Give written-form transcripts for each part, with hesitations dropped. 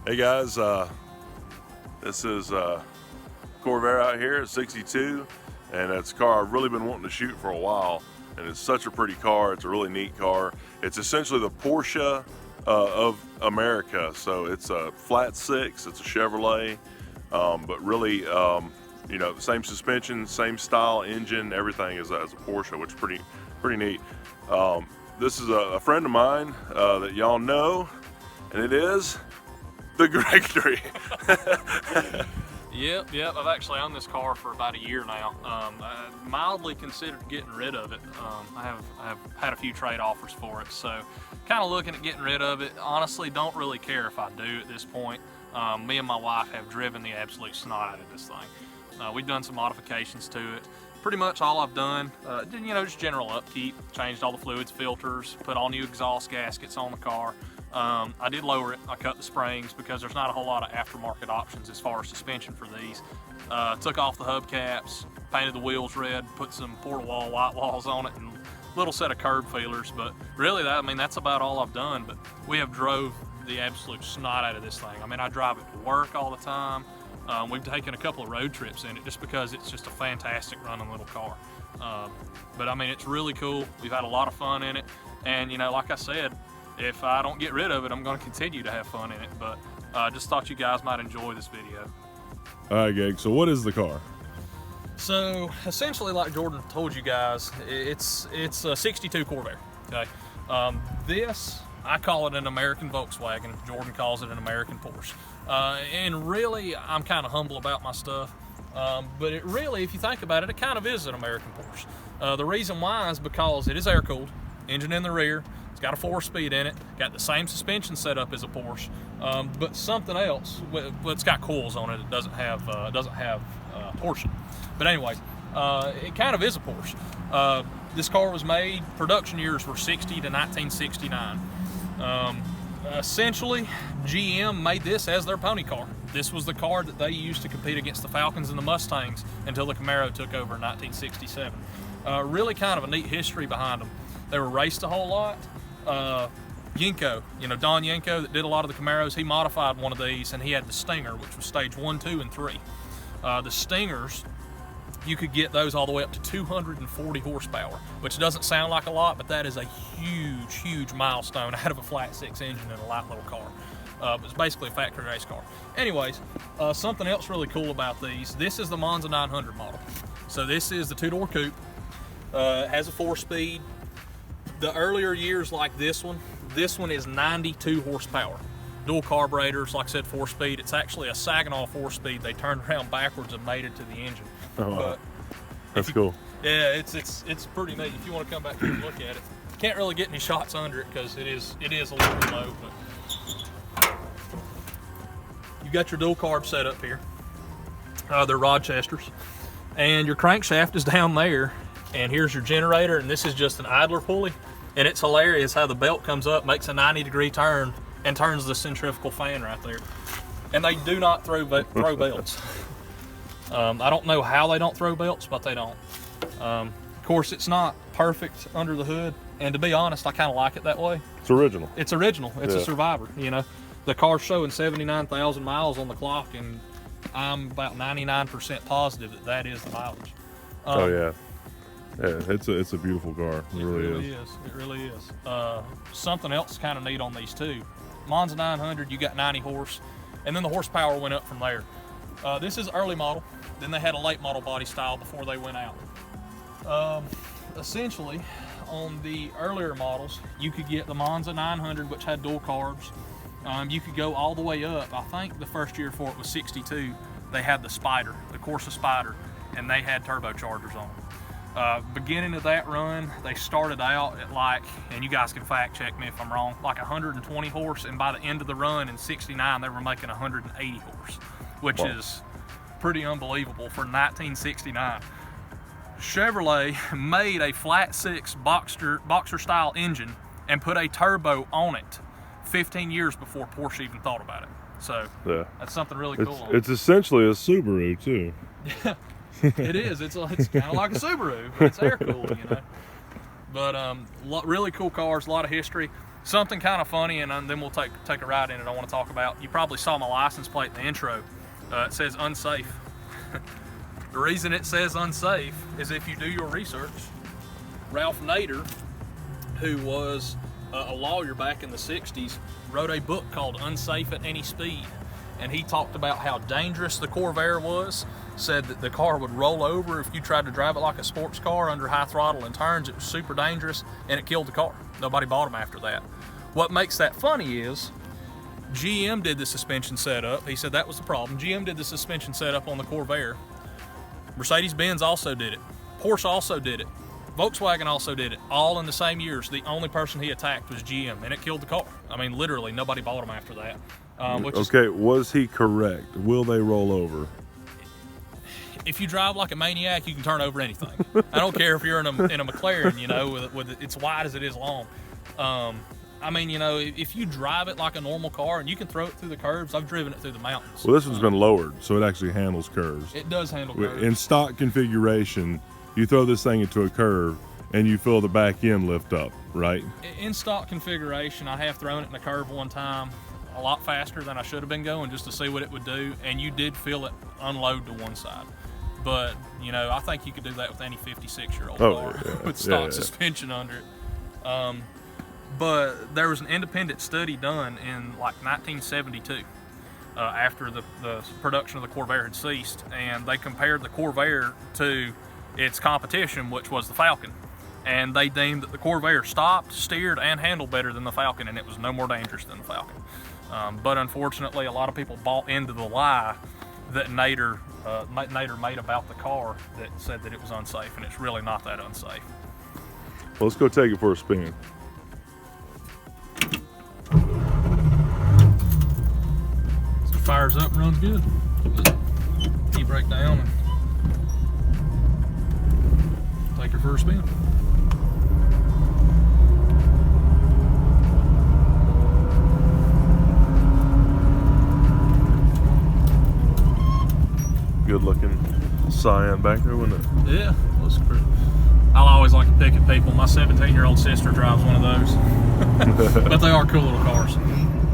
Hey guys, this is Corvair out here at 62, and it's a car I've really been wanting to shoot for a while, and it's such a pretty car. It's a really neat car. It's essentially the Porsche of America. So it's a flat six, it's a Chevrolet, but really, you know, the same suspension, same style engine, everything as a Porsche, which is pretty neat. This is a friend of mine that y'all know, and it is the Gregory. Yep. I've actually owned this car for about a year now. I mildly considered getting rid of it. I have had a few trade offers for it, so kind of looking at getting rid of it. Honestly, don't really care if I do at this point. Me and my wife have driven the absolute snot out of this thing. We've done some modifications to it. Pretty much all I've done, you know, just general upkeep. Changed all the fluids, filters, put all new exhaust gaskets on the car. I did lower it. I cut the springs because there's not a whole lot of aftermarket options as far as suspension for these. Took off the hubcaps, painted the wheels red, put some portal-wall white walls on it, and a little set of curb feelers. But really, that's about all I've done. But we have drove the absolute snot out of this thing. I mean, I drive it to work all the time. We've taken a couple of road trips in it just because it's just a fantastic running little car. But I mean, it's really cool. We've had a lot of fun in it. And you know, like I said, if I don't get rid of it, I'm going to continue to have fun in it. But just thought you guys might enjoy this video. All right, Gag, so what is the car? So essentially, like Jordan told you guys, it's a 62 Corvair, okay? This, I call it an American Volkswagen. Jordan calls it an American Porsche. And really, I'm kind of humble about my stuff. But it really, if you think about it, it kind of is an American Porsche. The reason why is because it is air-cooled, engine in the rear. It's got a 4-speed in it, got the same suspension setup as a Porsche, but something else. Well, it's got coils on it. It doesn't have torsion. But anyways, it kind of is a Porsche. This car was made. Production years were 60 to 1969. Essentially, GM made this as their pony car. This was the car that they used to compete against the Falcons and the Mustangs until the Camaro took over in 1967. Really kind of a neat history behind them. They were raced a whole lot. Yenko, you know, Don Yenko that did a lot of the Camaros, he modified one of these, and he had the Stinger, which was stage 1, 2, and 3. The Stingers, you could get those all the way up to 240 horsepower, which doesn't sound like a lot, but that is a huge milestone out of a flat six engine in a light little car. It's basically a factory race car. Anyways, something else really cool about these, this is the Monza 900 model. So this is the 2-door coupe. It has a 4-speed. The earlier years like this one is 92 horsepower. Dual carburetors, like I said, 4-speed. It's actually a Saginaw 4-speed. They turned around backwards and made it to the engine. Oh, wow. That's cool. Yeah, it's pretty neat. If you want to come back here and look at it, can't really get any shots under it because it is a little low. But you got your dual carb set up here. They're Rochesters, and your crankshaft is down there. And here's your generator, and this is just an idler pulley. And it's hilarious how the belt comes up, makes a 90-degree turn, and turns the centrifugal fan right there. And they do not throw belts. I don't know how they don't throw belts, but they don't. Of course, it's not perfect under the hood, and to be honest, I kind of like it that way. It's original. It's original. It's a Survivor, you know. The car's showing 79,000 miles on the clock, and I'm about 99% positive that is the mileage. Oh, yeah. Yeah, it's a beautiful car. It really is. It really is. Something else kind of neat on these too. Monza 900, you got 90 horse, and then the horsepower went up from there. This is early model. Then they had a late model body style before they went out. Essentially, on the earlier models, you could get the Monza 900, which had dual carbs. You could go all the way up. I think the first year for it was 62. They had the Spider, the Corsa Spider, and they had turbochargers on them. Beginning of that run, they started out at like, and you guys can fact check me if I'm wrong, like 120 horse, and by the end of the run in 69, they were making 180 horse, which is pretty unbelievable for 1969. Chevrolet made a flat six boxer style engine and put a turbo on it 15 years before Porsche even thought about it. So yeah, that's something really cool. It's essentially a Subaru too. Yeah. It is. It's kind of like a Subaru, but it's air cooled, you know. But really cool cars, a lot of history. Something kind of funny, and then we'll take a ride in it, I want to talk about. You probably saw my license plate in the intro. It says unsafe. The reason it says unsafe is if you do your research, Ralph Nader, who was a lawyer back in the 60s, wrote a book called Unsafe at Any Speed. And he talked about how dangerous the Corvair was, said that the car would roll over if you tried to drive it like a sports car under high throttle and turns. It was super dangerous, and it killed the car. Nobody bought them after that. What makes that funny is GM did the suspension setup. He said that was the problem. GM did the suspension setup on the Corvair. Mercedes-Benz also did it. Porsche also did it. Volkswagen also did it, all in the same years. The only person he attacked was GM, and it killed the car. I mean, literally, nobody bought them after that. Okay, was he correct? Will they roll over? If you drive like a maniac, you can turn over anything. I don't care if you're in a McLaren, you know, with it's wide as it is long. I mean, you know, if you drive it like a normal car and you can throw it through the curves, I've driven it through the mountains. Well, this one's been lowered, so it actually handles curves. It does handle curves. In stock configuration, you throw this thing into a curve and you feel the back end lift up, right? In stock configuration, I have thrown it in a curve one time, a lot faster than I should have been going, just to see what it would do, and you did feel it unload to one side. But, you know, I think you could do that with any 56-year-old car with stock suspension under it. But there was an independent study done in like 1972 after the production of the Corvair had ceased, and they compared the Corvair to its competition, which was the Falcon. And they deemed that the Corvair stopped, steered, and handled better than the Falcon, and it was no more dangerous than the Falcon. But unfortunately, a lot of people bought into the lie that Nader made about the car that said that it was unsafe, and it's really not that unsafe. Well, let's go take it for a spin. So it fires up and runs good. E-brake down and take her for a spin. Good looking Scion back there, wasn't it? Yeah, looks pretty. I'll always like to pick at people. My 17-year-old sister drives one of those. But they are cool little cars.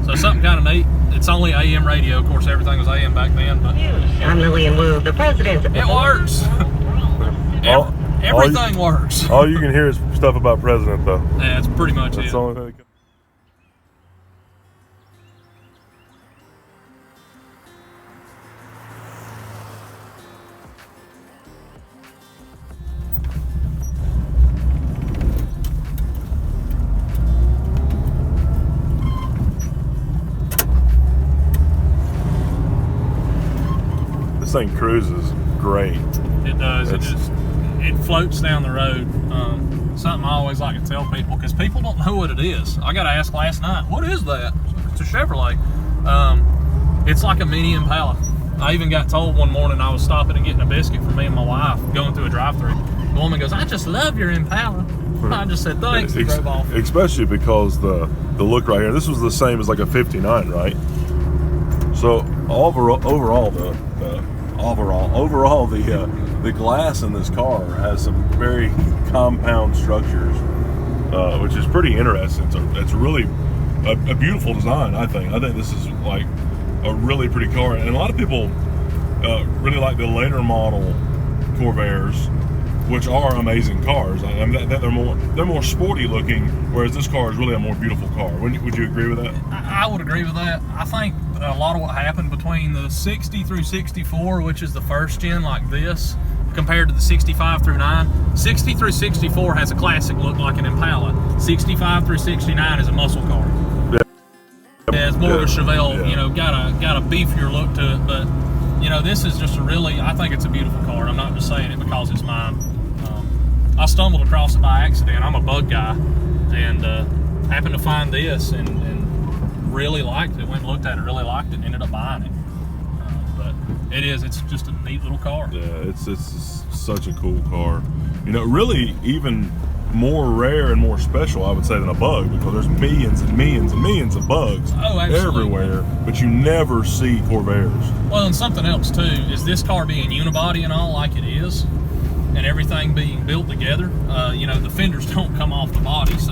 So something kind of neat. It's only AM radio. Of course, everything was AM back then. But I'm Lillian Wu, the president. It works. Everything works. All you can hear is stuff about President, though. Yeah, that's pretty much That's it. the only thing that can... This thing cruises great. It does. It floats down the road. Something I always like to tell people, because people don't know what it is. I got asked last night, what is that? It's a Chevrolet. It's like a mini Impala. I even got told one morning I was stopping and getting a biscuit for me and my wife going through a drive-thru. The woman goes, I just love your Impala. I just said thanks and drove off. Especially because the look right here, this was the same as like a 59, right? So overall the glass in this car has some very compound structures, which is pretty interesting. It's really a beautiful design, I think. I think this is like a really pretty car, and a lot of people really like the later model Corvairs, which are amazing cars. I mean, they're more sporty looking, whereas this car is really a more beautiful car. Would you agree with that? I would agree with that. I think a lot of what happened between the 60 through 64, which is the first gen like this, compared to the 65 through 9. 60 through 64 has a classic look like an Impala. 65 through 69 is a muscle car. Yeah, it's more of a Chevelle, you know, got a beefier look to it, but you know, this is just I think it's a beautiful car. I'm not just saying it because it's mine. I stumbled across it by accident. I'm a bug guy, and happened to find this and really liked it. Went and looked at it, really liked it, and ended up buying it. But it's just a neat little car. Yeah, it's such a cool car. You know, really even more rare and more special, I would say, than a bug, because there's millions and millions and millions of bugs everywhere, but you never see Corvairs. Well, and something else too is this car being unibody and all like it is, and everything being built together. You know, the fenders don't come off the body. So